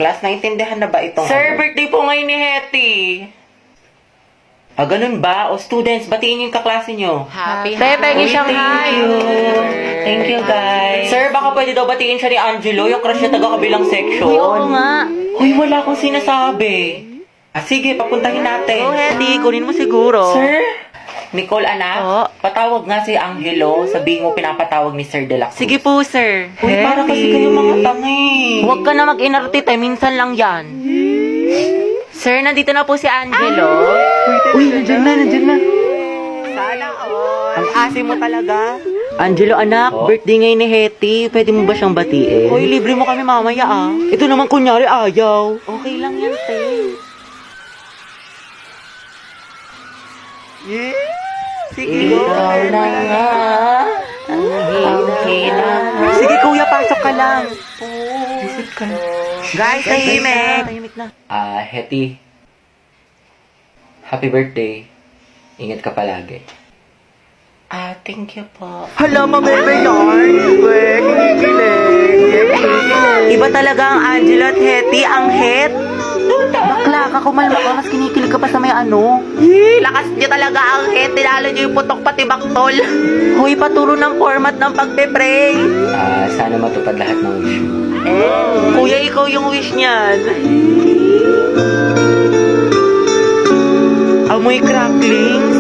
Class, naintindihan na ba itong Sir, ano? birthday po ngayon ni Hetty. Ganun ba? O students, batiin yung kaklase nyo. Happy pengi siyang hi. Thank you, guys. Sir, baka pwede daw batiin siya ni Angelo, yung crush niya taga-kabilang section. Uy, oo nga. Uy, wala akong sinasabi. Sige, papuntahin natin. Oh, Hetty, kunin mo siguro. Sir? Nicole, anak, Oo. patawag nga si Angelo. Sabihin mo pinapatawag ni Sir De La Cruz. Sige po, sir. Uy, para kasi kayo mga tangi. Huwag ka na mag-inartite, minsan lang yan. Sir, nandito na po si Angelo. Uy, nandiyan na. Sana Ang asim mo talaga. Angelo, anak, Oh? birthday ngayon ni Hetty. Pwede mo ba siyang batiin? Uy, libre mo kami mamaya ah. Ito naman kunyari ayaw. Okay lang yan, te. Sige, ikaw na nga. Ang hina. Sige, kuya, pasok ka lang. Isip ka. Guys, tahimik na. Hetty. Happy birthday. Ingat ka palagi. Thank you po. Hala, mabebe yarn. Iba talaga ang Angelo at Hetty, ang het. Bakla ka, kumalma ka, mas kinikilig ka pa sa may ano. Lakas niya talaga ang het, tinalo niyo yung putok pati baktol. Hoy, paturo ng format ng pagpe-pray. Sana matupad lahat ng wish mo. Kuya, ikaw yung wish niyan. Amoy cracklings.